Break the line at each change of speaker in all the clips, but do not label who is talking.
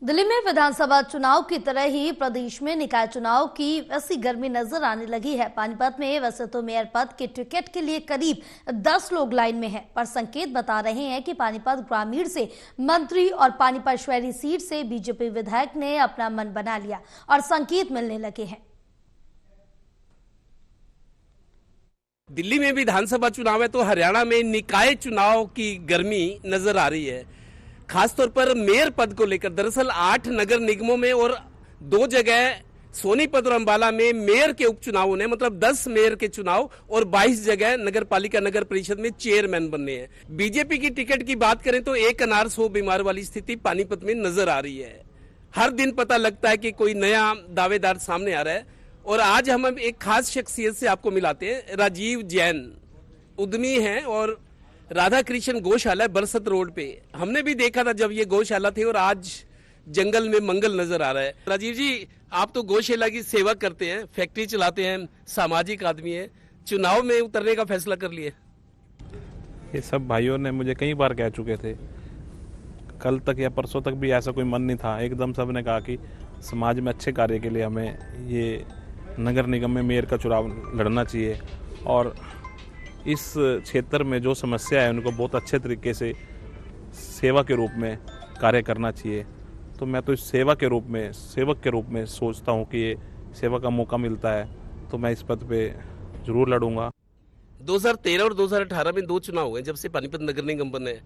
दिल्ली में विधानसभा चुनाव की तरह ही प्रदेश में निकाय चुनाव की वैसी गर्मी नजर आने लगी है। पानीपत में वैसे तो मेयर पद के टिकट के लिए करीब 10 लोग लाइन में हैं, पर संकेत बता रहे हैं कि पानीपत ग्रामीण से मंत्री और पानीपत शहरी सीट से बीजेपी विधायक ने अपना मन बना लिया और संकेत मिलने लगे हैं।
दिल्ली में विधानसभा चुनाव है तो हरियाणा में निकाय चुनाव की गर्मी नजर आ रही है, खासतौर पर मेयर पद को लेकर। दरअसल 8 नगर निगमों में और 2 जगह सोनीपत और अंबाला में मेयर के उपचुनाव होने, मतलब 10 मेयर के चुनाव और 22 जगह नगर पालिका नगर परिषद में चेयरमैन बनने हैं। बीजेपी की टिकट की बात करें तो एक अनार 100 बीमार वाली स्थिति पानीपत में नजर आ रही है। हर दिन पता लगता है कि कोई नया दावेदार सामने आ रहा है। और आज हम एक खास शख्सियत से आपको मिलाते हैं। राजीव जैन उद्यमी हैं और राधा कृष्ण गौशाला बरसत रोड पे हमने भी देखा था जब ये गौशाला थी, और आज जंगल में मंगल नजर आ रहा है। राजीव जी, आप तो गौशाला की सेवा करते हैं, फैक्ट्री चलाते हैं, सामाजिक आदमी है, चुनाव में उतरने का फैसला कर लिए?
ये सब भाइयों ने मुझे कई बार कह चुके थे, कल तक या परसों तक भी ऐसा कोई मन नहीं था। एकदम सबने कहा कि समाज में अच्छे कार्य के लिए हमें ये नगर निगम में मेयर का चुनाव लड़ना चाहिए और इस क्षेत्र में जो समस्या है उनको बहुत अच्छे तरीके से सेवा के रूप में कार्य करना चाहिए। तो मैं तो इस सेवक के रूप में सोचता हूँ कि ये सेवा का मौका मिलता है तो मैं इस पद पे जरूर लड़ूंगा।
2013 और 2018 में 2 चुनाव हुए जब से पानीपत नगर निगम बने।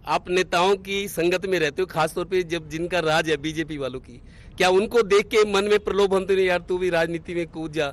आप नेताओं की संगत में रहते हो, खासतौर पे जब जिनका राज है बीजेपी वालों की, क्या उनको देख के मन में प्रलोभन तो नहीं, यार तू भी राजनीति में कूद जा?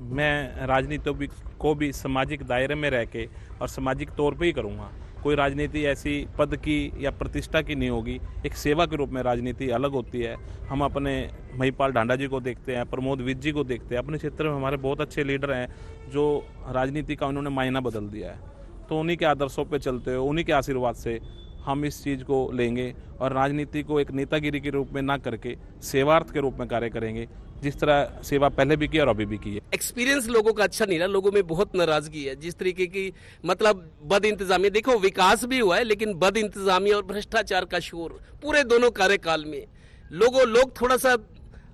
मैं राजनीति को भी सामाजिक दायरे में रह के और सामाजिक तौर पे ही करूँगा। कोई राजनीति ऐसी पद की या प्रतिष्ठा की नहीं होगी। एक सेवा के रूप में राजनीति अलग होती है। हम अपने महिपाल ढांडा जी को देखते हैं, प्रमोद विज जी को देखते हैं। अपने क्षेत्र में हमारे बहुत अच्छे लीडर हैं जो राजनीति का उन्होंने मायना बदल दिया है। तो उन्हीं के आदर्शों पे चलते हुए, उन्हीं के आशीर्वाद से हम इस चीज़ को लेंगे और राजनीति को एक नेतागिरी के रूप में ना करके सेवार्थ के रूप में कार्य करेंगे, जिस तरह सेवा पहले भी की और अभी भी की है।
एक्सपीरियंस लोगों का अच्छा नहीं रहा, लोगों में बहुत नाराजगी है जिस तरीके की, मतलब बद इंतजामी। देखो विकास भी हुआ है लेकिन बद इंतजामी और भ्रष्टाचार का शोर पूरे दोनों कार्यकाल में। लोग थोड़ा सा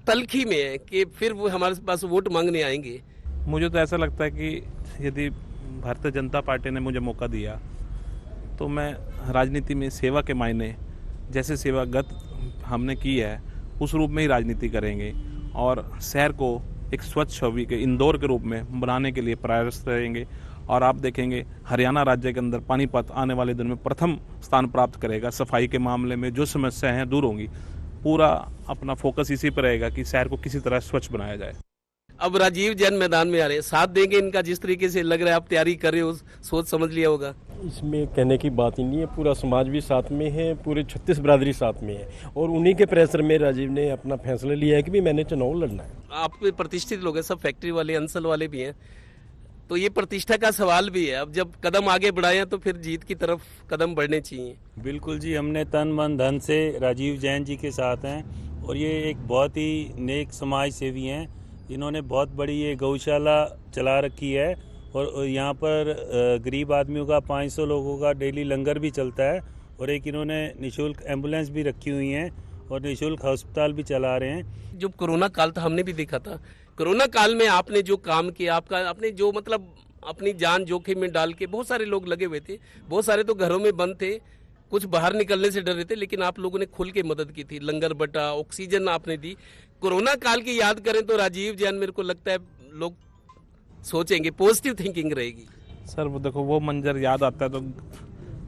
तलखी में है कि फिर वो हमारे पास वोट मांगने आएंगे।
मुझे तो ऐसा लगता है कि यदि भारतीय जनता पार्टी ने मुझे मौका दिया तो मैं राजनीति में सेवा के मायने, जैसे सेवागत हमने की है उस रूप में ही राजनीति करेंगे और शहर को एक स्वच्छ छवि के इंदौर के रूप में बनाने के लिए प्रयास करेंगे। और आप देखेंगे हरियाणा राज्य के अंदर पानीपत आने वाले दिन में प्रथम स्थान प्राप्त करेगा। सफाई के मामले में जो समस्याएं हैं दूर होंगी। पूरा अपना फोकस इसी पर रहेगा कि शहर को किसी तरह स्वच्छ बनाया जाए।
अब राजीव जैन मैदान में आ रहे हैं, साथ देंगे इनका? जिस तरीके से लग रहा है आप तैयारी कर रहे हो, सोच समझ लिया होगा।
इसमें कहने की बात ही नहीं है, पूरा समाज भी साथ में है, पूरे 36 बिरादरी साथ में है और उन्हीं के प्रेशर में राजीव ने अपना फैसला लिया है कि भी मैंने चुनाव लड़ना है।
आप प्रतिष्ठित लोग हैं, सब फैक्ट्री वाले, अंसल वाले भी हैं, तो ये प्रतिष्ठा का सवाल भी है। अब जब कदम आगे बढ़ाए तो फिर जीत की तरफ कदम बढ़ने चाहिए।
बिल्कुल जी, हमने तन मन धन से राजीव जैन जी के साथ हैं और ये एक बहुत ही नेक समाज सेवी हैं। इन्होंने बहुत बड़ी ये गौशाला चला रखी है और यहाँ पर गरीब आदमियों का 500 लोगों का डेली लंगर भी चलता है और एक इन्होंने निःशुल्क एम्बुलेंस भी रखी हुई हैं और निःशुल्क अस्पताल भी चला रहे हैं।
जो कोरोना काल था हमने भी देखा था, कोरोना काल में आपने जो काम किया, आपने जो मतलब अपनी जान जोखिम में डाल के, बहुत सारे लोग लगे हुए थे, बहुत सारे तो घरों में बंद थे, कुछ बाहर निकलने से डर रहे थे, लेकिन आप लोगों ने खुल के मदद की थी। लंगर बटा, ऑक्सीजन आपने दी। कोरोना काल की याद करें तो राजीव जैन, मेरे को लगता है लोग सोचेंगे, पॉजिटिव थिंकिंग रहेगी।
सर वो देखो, वो मंजर याद आता है तो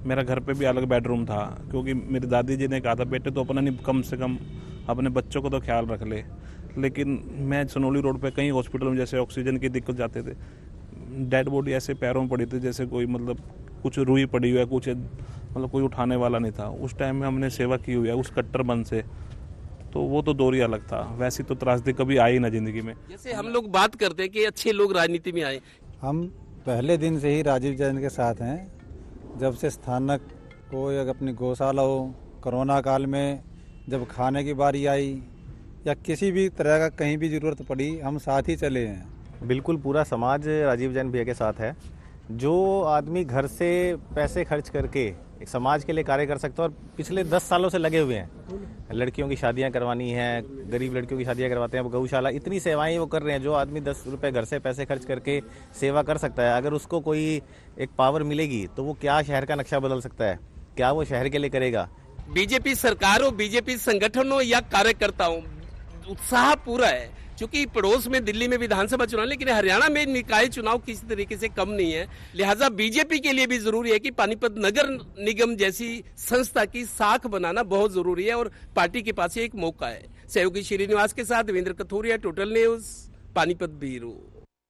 मेरा घर पे भी अलग बेडरूम था, क्योंकि मेरी दादी जी ने कहा था बेटे तो अपना नहीं, कम से कम अपने बच्चों को तो ख्याल रख ले। लेकिन मैं सनोली रोड पे कई हॉस्पिटल में जैसे ऑक्सीजन की दिक्कत जाते थे, डेड बॉडी ऐसे पैरों में पड़ी थी जैसे कोई मतलब कुछ रुई पड़ी हुई है, कुछ मतलब कोई उठाने वाला नहीं था। उस टाइम में हमने सेवा की हुई है उस कट्टर मन से, तो वो तो दौर ही अलग था। वैसी तो त्रासदी कभी आई ना जिंदगी में।
जैसे हम लोग बात करते हैं कि अच्छे लोग राजनीति में आए,
हम पहले दिन से ही राजीव जैन के साथ हैं। जब से स्थानक को या अपनी गौशाला हो, कोरोना काल में जब खाने की बारी आई या किसी भी तरह का कहीं भी ज़रूरत पड़ी, हम साथ ही चले हैं।
बिल्कुल पूरा समाज राजीव जैन भैया के साथ है। जो आदमी घर से पैसे खर्च करके एक समाज के लिए कार्य कर सकता है और पिछले 10 सालों से लगे हुए हैं। लड़कियों की शादियां करवानी है, गरीब लड़कियों की शादियां करवाते हैं, गौशाला, इतनी सेवाएं वो कर रहे हैं। जो आदमी 10 रुपए घर से पैसे खर्च करके सेवा कर सकता है, अगर उसको कोई एक पावर मिलेगी तो वो क्या शहर का नक्शा बदल सकता है, क्या वो शहर के लिए करेगा।
बीजेपी सरकार हो, बीजेपी संगठन हो या कार्यकर्ताओं, उत्साह पूरा है। क्योंकि पड़ोस में दिल्ली में विधानसभा चुनाव, लेकिन हरियाणा में निकाय चुनाव किसी तरीके से कम नहीं है। लिहाजा बीजेपी के लिए भी जरूरी है कि पानीपत नगर निगम जैसी संस्था की साख बनाना बहुत जरूरी है और पार्टी के पास एक मौका है। सहयोगी श्रीनिवास के साथ Devendra Kathoria, total news, Panipat bureau.